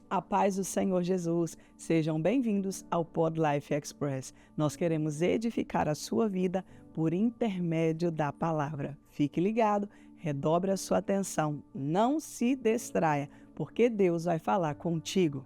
A paz do Senhor Jesus, sejam bem-vindos ao Pod Life Express. Nós queremos edificar a sua vida por intermédio da palavra. Fique ligado, redobre a sua atenção, não se distraia, porque Deus vai falar contigo.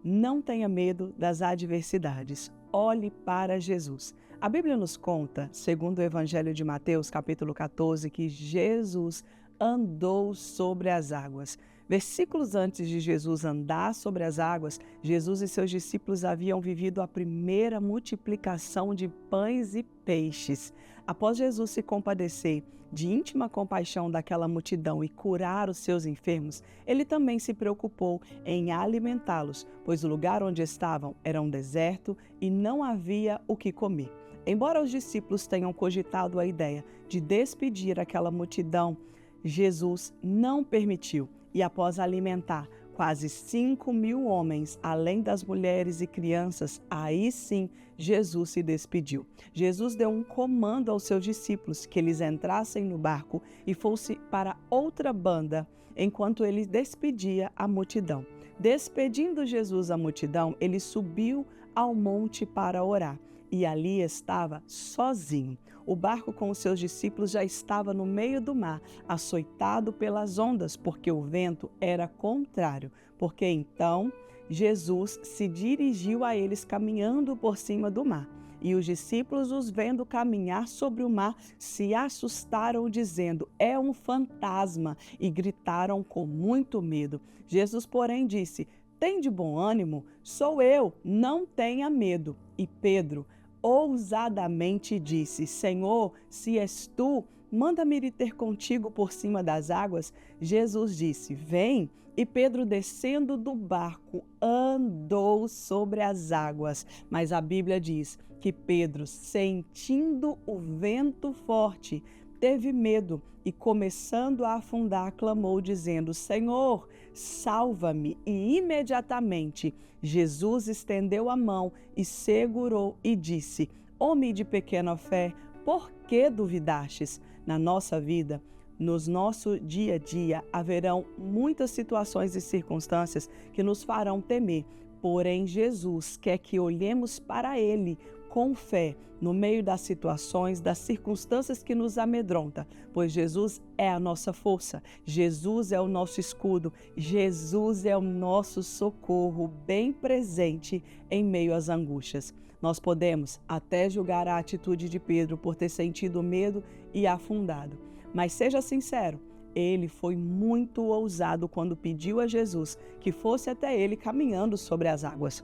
Não tenha medo das adversidades, olhe para Jesus. A Bíblia nos conta, segundo o Evangelho de Mateus, capítulo 14, que Jesus andou sobre as águas. Versículos antes de Jesus andar sobre as águas, Jesus e seus discípulos haviam vivido a primeira multiplicação de pães e peixes. Após Jesus se compadecer de íntima compaixão daquela multidão e curar os seus enfermos, ele também se preocupou em alimentá-los, pois o lugar onde estavam era um deserto e não havia o que comer. Embora os discípulos tenham cogitado a ideia de despedir aquela multidão, Jesus não permitiu. E após alimentar quase 5.000 homens, além das mulheres e crianças, aí sim Jesus se despediu. Jesus deu um comando aos seus discípulos que eles entrassem no barco e fossem para outra banda, enquanto ele despedia a multidão. Despedindo Jesus a multidão, ele subiu ao monte para orar. E ali estava sozinho. O barco com os seus discípulos já estava no meio do mar, açoitado pelas ondas, porque o vento era contrário. Porque então Jesus se dirigiu a eles caminhando por cima do mar. E os discípulos, os vendo caminhar sobre o mar, se assustaram, dizendo: "É um fantasma", e gritaram com muito medo. Jesus, porém, disse: "Tende bom ânimo, sou eu, não tenha medo." E Pedro ousadamente disse: "Senhor, se és tu, manda-me ir ter contigo por cima das águas." Jesus disse: "Vem." E Pedro, descendo do barco, andou sobre as águas. Mas a Bíblia diz que Pedro, sentindo o vento forte, teve medo e, começando a afundar, clamou, dizendo: "Senhor, salva-me." E imediatamente Jesus estendeu a mão e segurou e disse: "Homem de pequena fé, por que duvidastes?" Na nossa vida, no nosso dia a dia, haverão muitas situações e circunstâncias que nos farão temer. Porém, Jesus quer que olhemos para Ele com fé, no meio das situações, das circunstâncias que nos amedrontam, pois Jesus é a nossa força, Jesus é o nosso escudo, Jesus é o nosso socorro bem presente em meio às angústias. Nós podemos até julgar a atitude de Pedro por ter sentido medo e afundado, mas seja sincero, ele foi muito ousado quando pediu a Jesus que fosse até ele caminhando sobre as águas.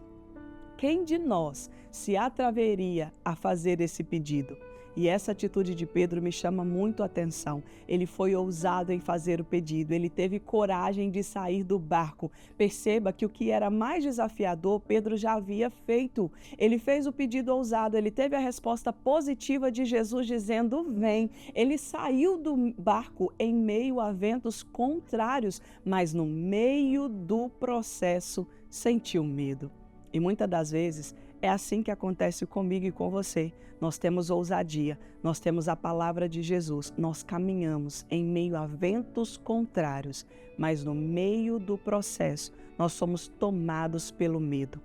Quem de nós se atreveria a fazer esse pedido? E essa atitude de Pedro me chama muito a atenção. Ele foi ousado em fazer o pedido, ele teve coragem de sair do barco. Perceba que o que era mais desafiador, Pedro já havia feito. Ele fez o pedido ousado, ele teve a resposta positiva de Jesus dizendo: "Vem." Ele saiu do barco em meio a ventos contrários, mas no meio do processo sentiu medo. E muitas das vezes é assim que acontece comigo e com você. Nós temos ousadia, nós temos a palavra de Jesus, nós caminhamos em meio a ventos contrários, mas no meio do processo nós somos tomados pelo medo.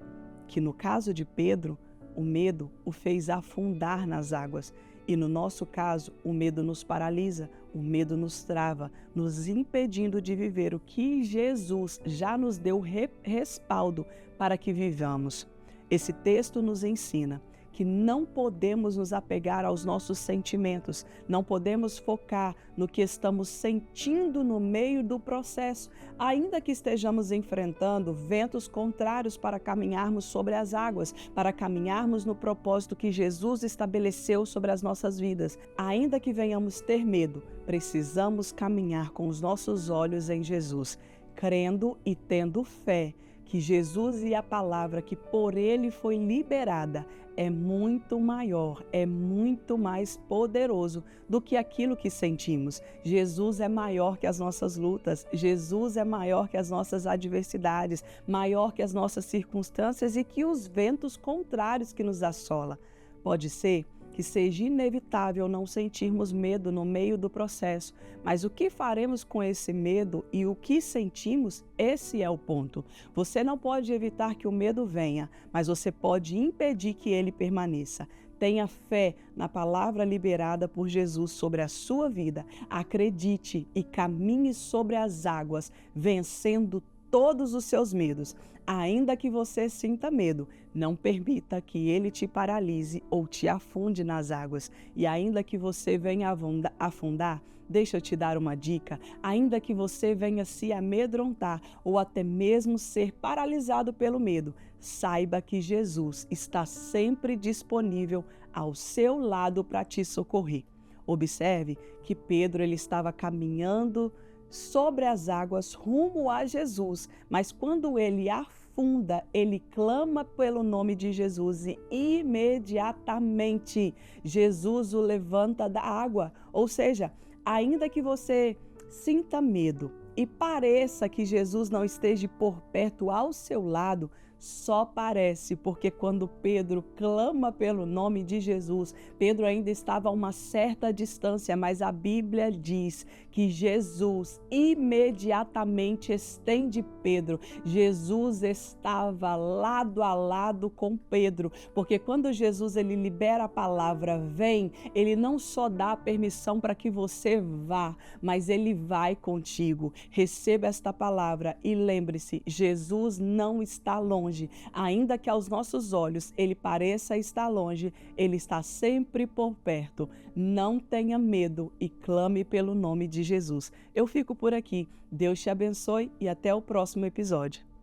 Que no caso de Pedro, o medo o fez afundar nas águas. E no nosso caso, o medo nos paralisa, o medo nos trava, nos impedindo de viver o que Jesus já nos deu respaldo para que vivamos. Esse texto nos ensina que não podemos nos apegar aos nossos sentimentos, não podemos focar no que estamos sentindo no meio do processo, ainda que estejamos enfrentando ventos contrários para caminharmos sobre as águas, para caminharmos no propósito que Jesus estabeleceu sobre as nossas vidas. Ainda que venhamos ter medo, precisamos caminhar com os nossos olhos em Jesus, crendo e tendo fé que Jesus e a palavra que por Ele foi liberada é muito maior, é muito mais poderoso do que aquilo que sentimos. Jesus é maior que as nossas lutas, Jesus é maior que as nossas adversidades, maior que as nossas circunstâncias e que os ventos contrários que nos assolam. Pode ser que seja inevitável não sentirmos medo no meio do processo, mas o que faremos com esse medo e o que sentimos, esse é o ponto. Você não pode evitar que o medo venha, mas você pode impedir que ele permaneça. Tenha fé na palavra liberada por Jesus sobre a sua vida. Acredite e caminhe sobre as águas, vencendo todos os seus medos. Ainda que você sinta medo, não permita que ele te paralise ou te afunde nas águas. E ainda que você venha afundar, deixa eu te dar uma dica, ainda que você venha se amedrontar ou até mesmo ser paralisado pelo medo, saiba que Jesus está sempre disponível ao seu lado para te socorrer. Observe que Pedro ele estava caminhando sobre as águas rumo a Jesus, mas quando ele afunda, ele clama pelo nome de Jesus e imediatamente Jesus o levanta da água. Ou seja, ainda que você sinta medo e pareça que Jesus não esteja por perto ao seu lado, só parece, porque quando Pedro clama pelo nome de Jesus, Pedro ainda estava a uma certa distância, mas a Bíblia diz que Jesus imediatamente estende Pedro. Jesus estava lado a lado com Pedro, porque quando Jesus ele libera a palavra vem, ele não só dá a permissão para que você vá, mas ele vai contigo. Receba esta palavra e lembre-se, Jesus não está longe. Ainda que aos nossos olhos ele pareça estar longe, ele está sempre por perto. Não tenha medo e clame pelo nome de Jesus. Eu fico por aqui. Deus te abençoe e até o próximo episódio.